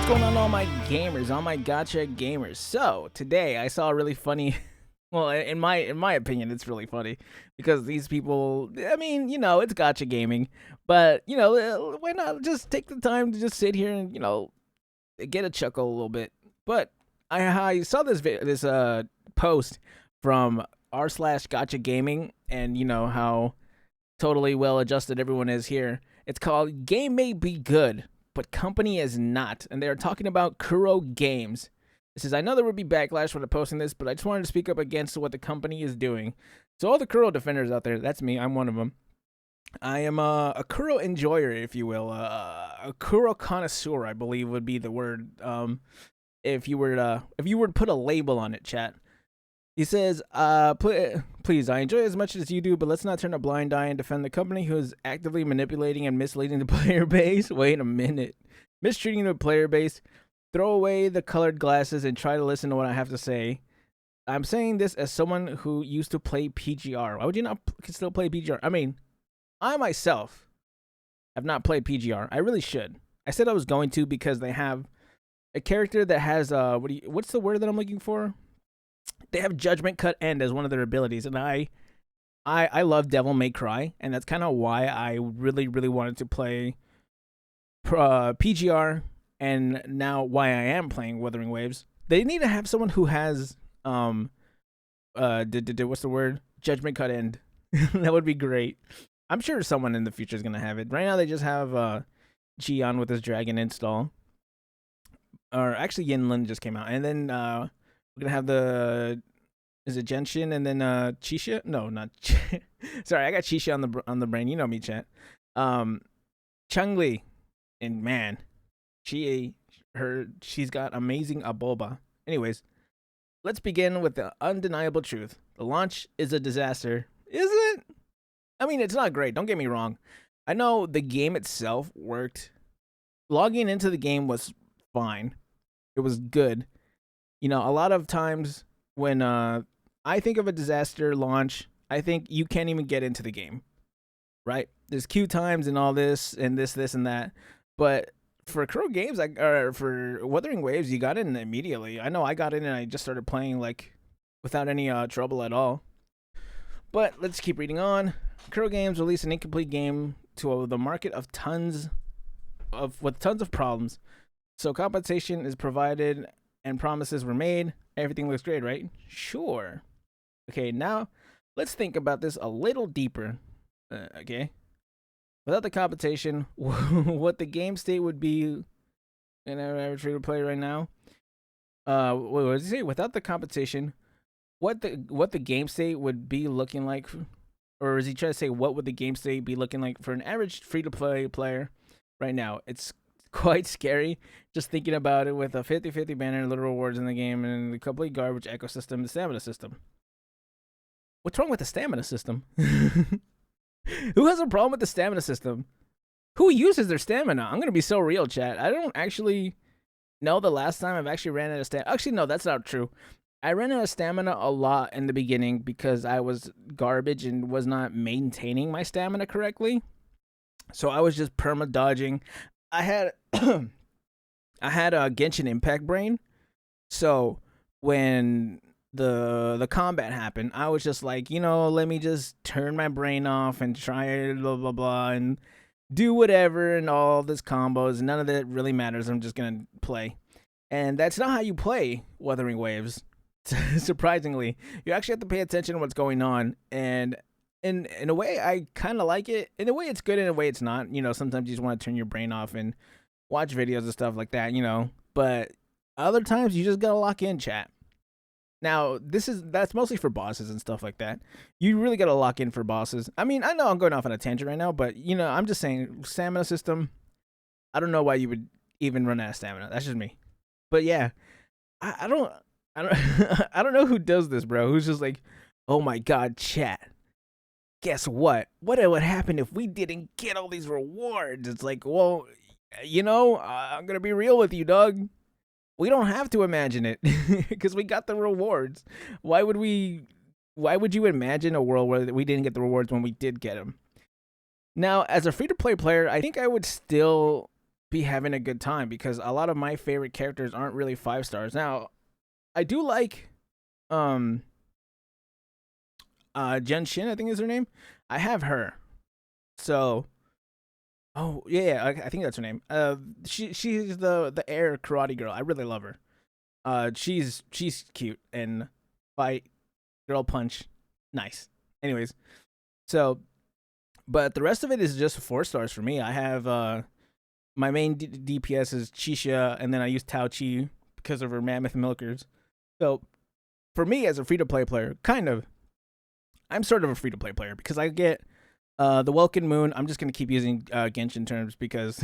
what's going on, all my gamers, all my gotcha gamers? So today I saw a really funny. Well, in my opinion, it's really funny because these people. I mean, it's gotcha gaming, but why not just take the time to just sit here and get a chuckle a little bit? But I saw this post from r/slash gotcha gaming, and you know how totally well adjusted everyone is here. It's called "Game May Be Good, but Company is Not," and they're talking about Kuro Games. It says, "I know there would be backlash for the posting this, but I just wanted to speak up against what the company is doing." So all the Kuro defenders out there, that's me. I'm one of them. I am a Kuro enjoyer, if you will, a Kuro connoisseur, I believe would be the word. If you were to put a label on it, chat. He says, please, I enjoy it as much as you do, but let's not turn a blind eye and defend the company who is actively manipulating and misleading the player base. Wait a minute. Mistreating the player base. Throw away the colored glasses and try to listen to what I have to say. I'm saying this as someone who used to play PGR. Why would you not still play PGR? I mean, I myself have not played PGR. I really should. I said I was going to because they have a character that has, what's the word that I'm looking for? They have Judgment Cut End as one of their abilities, and I love Devil May Cry, and that's kind of why I really, really wanted to play PGR, and now why I am playing Wuthering Waves. They need to have someone who has what's the word? Judgment Cut End. That would be great. I'm sure someone in the future is gonna have it. Right now they just have Gion with his dragon install. Or actually Yinlin just came out, and then we're gonna have is it Genshin and then Chisha? No, not sorry, I got Chisha on the brain. You know me, chat. Chun-Li, and man, she's got amazing aboba. Anyways, let's begin with the undeniable truth. The launch is a disaster. Is it? I mean, it's not great. Don't get me wrong. I know the game itself worked. Logging into the game was fine. It was good. A lot of times when I think of a disaster launch, I think you can't even get into the game, right? There's queue times and all this and this and that. But for Kuro Games, or for Wuthering Waves, you got in immediately. I know I got in and I just started playing like without any trouble at all. But let's keep reading on. Kuro Games released an incomplete game to the market with tons of problems. So compensation is provided and promises were made. Everything looks great, right? Sure. Okay, now let's think about this a little deeper. Okay. Without the compensation, what the game state would be in our average free to play right now. What does he say? Without the compensation, what the game state would be looking like, or is he trying to say what would the game state be looking like for an average free to play player right now? It's quite scary just thinking about it, with a 50-50 banner, little rewards in the game, and the complete garbage ecosystem, the stamina system. What's wrong with the stamina system? Who has a problem with the stamina system? Who uses their stamina? I'm gonna be so real, chat. I don't actually know the last time I've actually ran out of stamina. Actually, no, that's not true. I ran out of stamina a lot in the beginning because I was garbage and was not maintaining my stamina correctly. So I was just perma dodging. I had I had a Genshin Impact brain. So when the combat happened, I was just like, let me just turn my brain off and try blah blah blah and do whatever and all this combos. None of that really matters. I'm just gonna play. And that's not how you play Wuthering Waves. Surprisingly, you actually have to pay attention to what's going on. And in a way, I kind of like it. In a way, it's good. In a way, it's not. Sometimes you just want to turn your brain off and watch videos and stuff like that. But other times you just gotta lock in, chat. Now, that's mostly for bosses and stuff like that. You really gotta lock in for bosses. I mean, I know I'm going off on a tangent right now, but I'm just saying, stamina system. I don't know why you would even run out of stamina. That's just me. But yeah, I don't I don't know who does this, bro. Who's just like, oh my god, chat. Guess what? What would happen if we didn't get all these rewards? It's like, well, I'm gonna be real with you, dog. We don't have to imagine it because we got the rewards. Why would you imagine a world where we didn't get the rewards when we did get them? Now, as a free-to-play player, I think I would still be having a good time because a lot of my favorite characters aren't really 5 stars. Now, I do like um Jen Shin, I think is her name. I have her. So, oh yeah, I think that's her name. She's the air karate girl. I really love her. She's cute and fight girl punch, nice. Anyways, so but the rest of it is just 4 stars for me. I have my main DPS is Chisha, and then I use Tao Chi because of her mammoth milkers. So for me as a free to play player, I'm sort of a free to play player because I get the Welkin Moon. I'm just gonna keep using Genshin terms because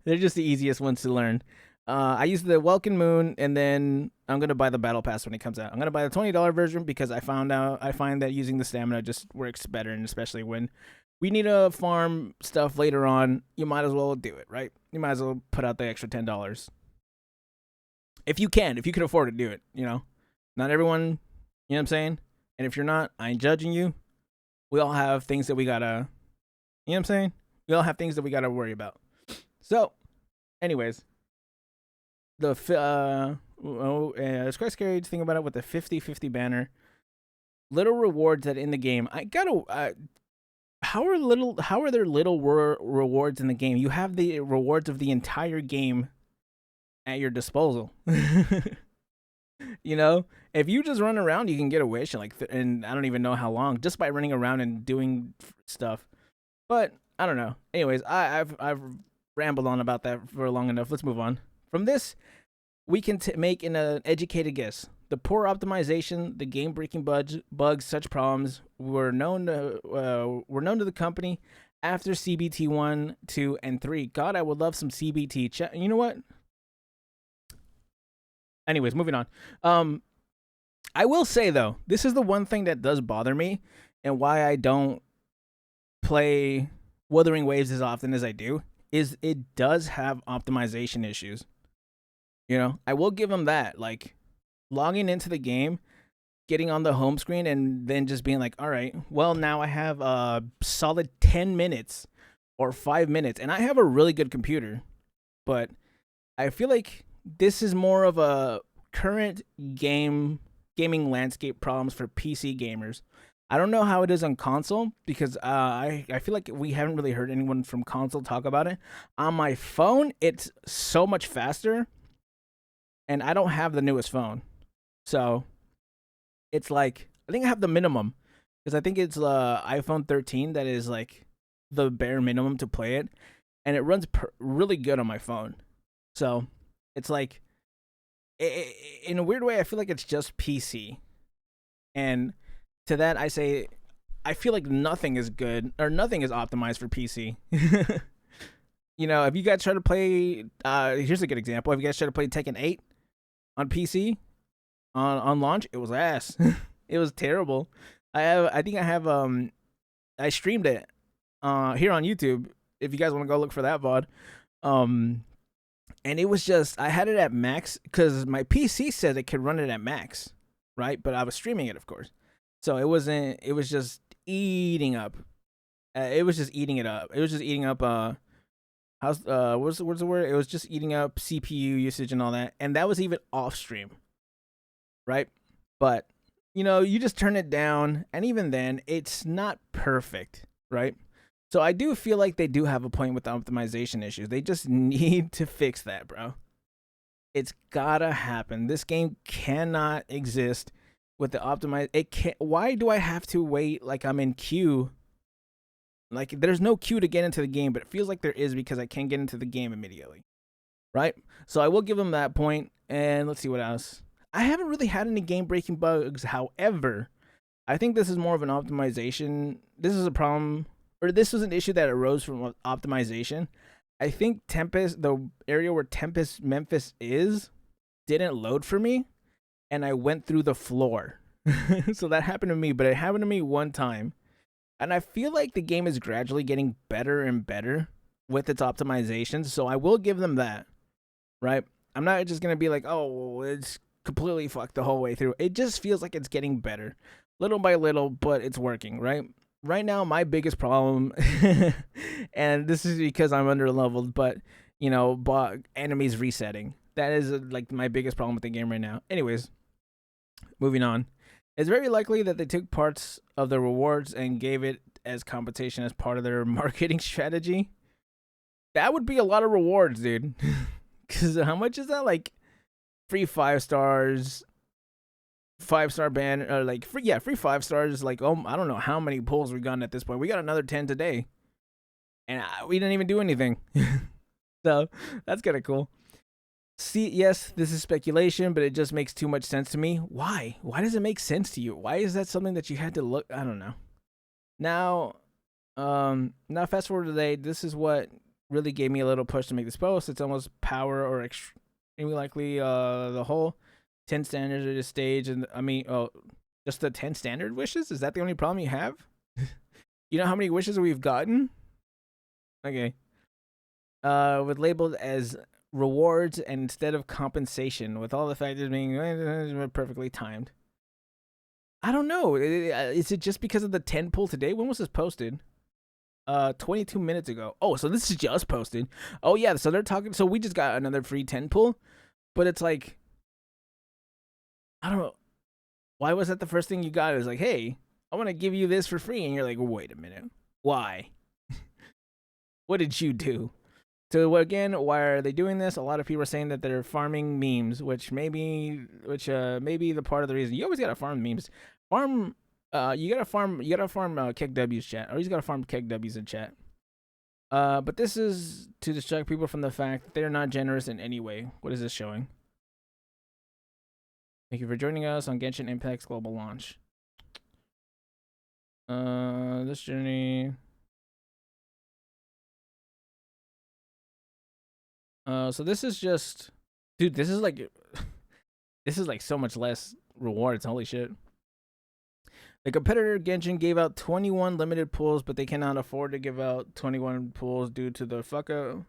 they're just the easiest ones to learn. I use the Welkin Moon, and then I'm gonna buy the Battle Pass when it comes out. I'm gonna buy the $20 version because I find that using the stamina just works better, and especially when we need to farm stuff later on, you might as well do it, right? You might as well put out the extra $10 if you can afford to do it. Not everyone. You know what I'm saying? And if you're not, I ain't judging you. We all have things that we gotta. You know what I'm saying? We all have things that we gotta worry about. So, anyways. It's quite scary to think about it with the 50-50 banner. Little rewards that in the game. How are there little rewards in the game? You have the rewards of the entire game at your disposal. If you just run around, you can get a wish and I don't even know how long just by running around and doing stuff. But I don't know. Anyways, I've rambled on about that for long enough. Let's move on. From this, we can make an educated guess. The poor optimization, the game-breaking bugs, such problems were known to the company after CBT 1, 2, and 3. God, I would love some CBT. You know what? Anyways, moving on. I will say though, this is the one thing that does bother me, and why I don't play Wuthering Waves as often as I do, is it does have optimization issues. I will give them that. Like, logging into the game, getting on the home screen, and then just being like, all right, well, now I have a solid 10 minutes or 5 minutes, and I have a really good computer. But I feel like this is more of a current gaming landscape problems for PC gamers. I don't know how it is on console because I feel like we haven't really heard anyone from console talk about it. On my phone, it's so much faster. And I don't have the newest phone. So it's like, I think I have the minimum. Because I think it's iPhone 13 that is like the bare minimum to play it. And it runs really good on my phone. So it's like, in a weird way, I feel like it's just PC. And to that, I say, I feel like nothing is good, or nothing is optimized for PC. If you guys try to play, here's a good example. If you guys try to play Tekken 8, on PC, on launch, it was ass. It was terrible. I streamed it here on YouTube. If you guys want to go look for that VOD, and it was just, I had it at max because my PC said it could run it at max, right? But I was streaming it, of course, so it wasn't. It was just eating up. It was just eating it up. It was just eating up. What's the word? It was just eating up CPU usage and all that, and that was even off stream, right? But you just turn it down, and even then, it's not perfect, right? So I do feel like they do have a point with the optimization issues. They just need to fix that, bro. It's gotta happen. This game cannot exist with the optimize. It can't. Why do I have to wait like I'm in queue? Like, there's no queue to get into the game, but it feels like there is because I can't get into the game immediately, right? So I will give them that point, and let's see what else. I haven't really had any game-breaking bugs. However, I think this is more of an optimization. This is a problem, or this was an issue that arose from optimization. I think Tempest, the area where Tempest Memphis is, didn't load for me, and I went through the floor. So that happened to me, but it happened to me one time. And I feel like the game is gradually getting better and better with its optimizations, so I will give them that, right? I'm not just going to be like, oh, it's completely fucked the whole way through. It just feels like it's getting better, little by little, but it's working, right? Right now, my biggest problem, and this is because I'm under-leveled, but you know, but enemies resetting. That is like my biggest problem with the game right now. Anyways, moving on. It's very likely that they took parts of the rewards and gave it as compensation as part of their marketing strategy. That would be a lot of rewards, dude. Because how much is that? Like free 5 stars, 5-star banner, or like free 5 stars. Like, oh, I don't know how many pulls we gotten at this point. We got another 10 today, and we didn't even do anything. So that's kind of cool. See, yes, this is speculation, but it just makes too much sense to me. Why? Why does it make sense to you? Why is that something that you had to look? I don't know. Now fast forward today. This is what really gave me a little push to make this post. It's almost power or extremely likely the whole 10 standards of this stage, and just the 10 standard wishes. Is that the only problem you have? You know how many wishes we've gotten? Okay. With labeled as rewards and instead of compensation, with all the factors being perfectly timed. I don't know. Is it just because of the 10 pull today? When was this posted? 22 minutes ago. Oh, so this is just posted. Oh yeah, so they're talking. So we just got another free 10 pull, but it's like, I don't know. Why was that the first thing you got? It was like, hey, I want to give you this for free, and you're like, wait a minute, why? What did you do? So again, why are they doing this? A lot of people are saying that they're farming memes, which may be the part of the reason. You always gotta farm memes. You gotta farm keg W's chat. Or you gotta farm keg W's in chat. But this is to distract people from the fact that they're not generous in any way. What is this showing? Thank you for joining us on Genshin Impact's global launch. This journey. So this is just, dude, this is like so much less rewards. Holy shit. The competitor Genshin gave out 21 limited pools, but they cannot afford to give out 21 pools due to the fuck up.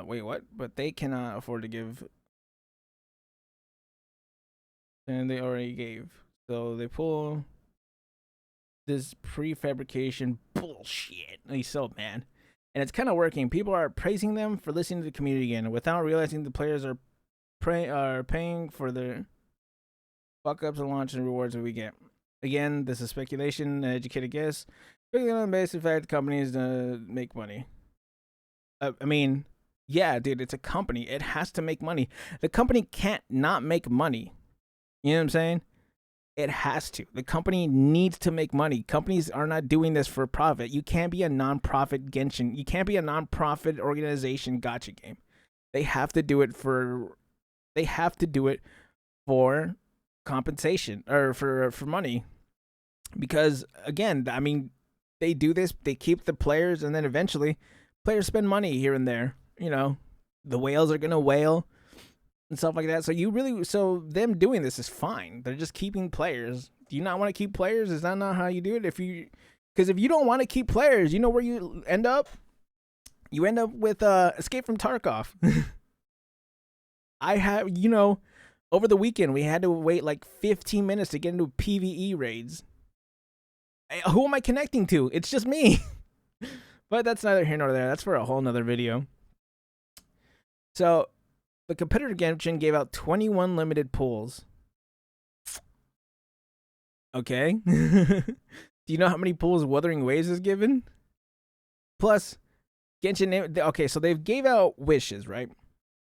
Wait, what? But they cannot afford to give. And they already gave. So they pull this prefabrication bullshit. He's so mad. And it's kind of working. People are praising them for listening to the community again without realizing the players are paying for their fuck ups and launch and rewards that we get. Again, this is speculation, an educated guess. Based on the fact companies make money. I mean, yeah, dude, it's a company. It has to make money. The company can't not make money. You know what I'm saying? It has to. The company needs to make money. Companies are not doing this for profit. You can't be a non-profit Genshin. You can't be a non-profit organization gacha game. They have to do it for compensation or for money. Because again, I mean, they do this, they keep the players, and then eventually players spend money here and there. You know, the whales are gonna whale and stuff like that. So them doing this is fine. They're just keeping players. Do you not want to keep players? Is that not how you do it? Because if you don't want to keep players, you know where you end up? You end up with Escape from Tarkov. Over the weekend we had to wait like 15 minutes to get into PvE raids. Who am I connecting to? It's just me. But that's neither here nor there. That's for a whole nother video. So the competitor Genshin gave out 21 limited pools. Okay. Do you know how many pools Wuthering Waves is given? Plus, Genshin. Okay, so they gave out wishes, right?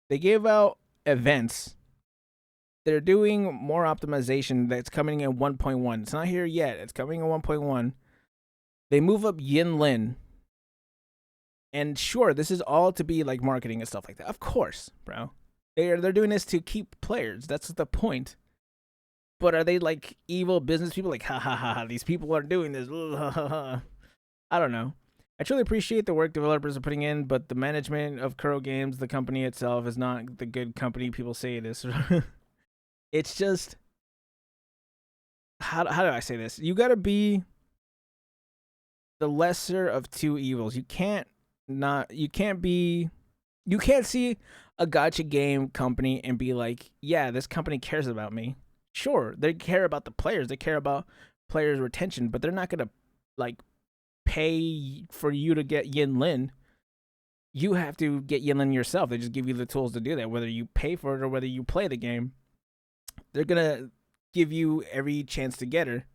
They gave out events. They're doing more optimization that's coming in 1.1. It's not here yet. It's coming in 1.1. They move up Yinlin. And sure, this is all to be like marketing and stuff like that. Of course, bro. They're doing this to keep players. That's the point. But are they like evil business people? Like, ha ha ha ha, these people are doing this. I don't know. I truly appreciate the work developers are putting in, but the management of Kuro Games, the company itself, is not the good company people say it is. It's just, how do I say this? You gotta be the lesser of two evils. You can't see a gacha game company and be like, yeah, this company cares about me. Sure, they care about the players. They care about players' retention, but they're not going to like pay for you to get Yinlin. you have to get yelling yourself. They just give you the tools to do that, whether you pay for it or whether you play the game. They're gonna give you every chance to get her.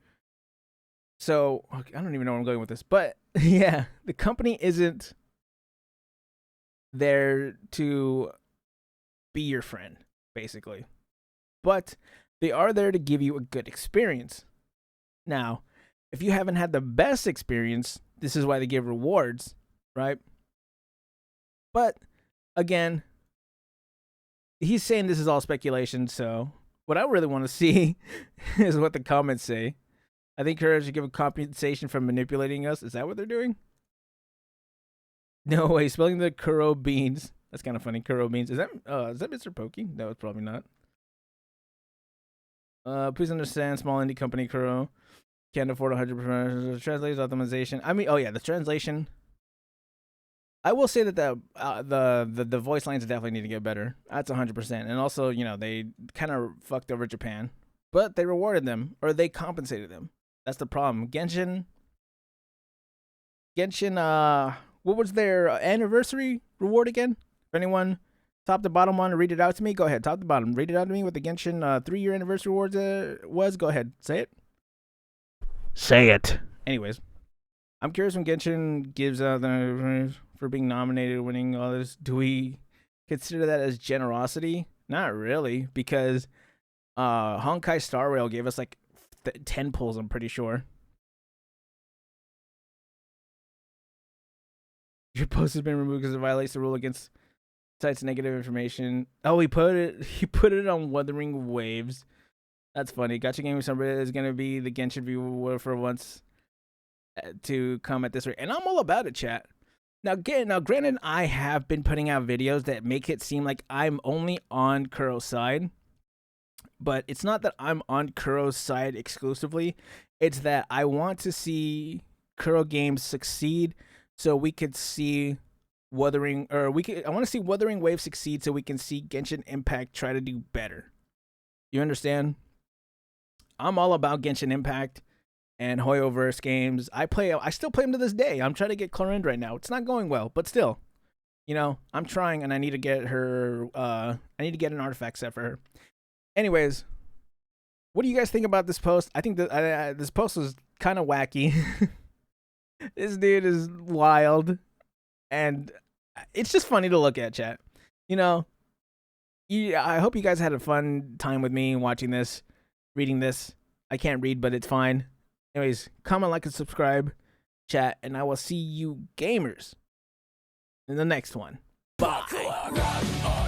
So I don't even know where I'm going with this, but yeah, the company isn't there to be your friend, basically, but they are there to give you a good experience. Now, if you haven't had the best experience, this is why they give rewards, right? But again, he's saying this is all speculation, so what I really want to see is what the comments say. I think Kuro should give a compensation for manipulating us. Is that what they're doing? No way, spelling the Kuro beans. That's kind of funny. Kuro beans. Is that Mr. Pokey? No, it's probably not. Please understand, small indie company Kuro can't afford 100% translation optimization. I mean, oh yeah, the translation. I will say that the voice lines definitely need to get better. That's 100%. And also, you know, they kind of fucked over Japan, but they rewarded them or they compensated them. That's the problem. Genshin. What was their anniversary reward again? If anyone top to bottom want to read it out to me, go ahead. Top to bottom, read it out to me. What the Genshin 3-year anniversary reward was. Go ahead, say it. Say it. Anyways, I'm curious when Genshin gives out the for being nominated, winning all this. Do we consider that as generosity? Not really, because Honkai Star Rail gave us like 10 pulls. I'm pretty sure. Your post has been removed because it violates the rule against sites negative information. Oh, he put it on Wuthering Waves. That's funny. Gacha Gaming Summer is gonna be the Genshin viewer for once to come at this rate, and I'm all about it, chat. Now, granted, I have been putting out videos that make it seem like I'm only on Kuro's side, but it's not that I'm on Kuro's side exclusively. It's that I want to see Kuro games succeed, so we could see I want to see Wuthering Waves succeed, so we can see Genshin Impact try to do better. You understand? I'm all about Genshin Impact and Hoyoverse games. I still play them to this day. I'm trying to get Clorind right now. It's not going well, but still, you know, I'm trying, and I need to get her. I need to get an artifact set for her. Anyways, what do you guys think about this post? I think that this post was kind of wacky. This dude is wild, and it's just funny to look at, chat. You know, I hope you guys had a fun time with me watching this, reading this. I can't read, but it's fine. Anyways, comment, like, and subscribe, chat, and I will see you gamers in the next one. Bye.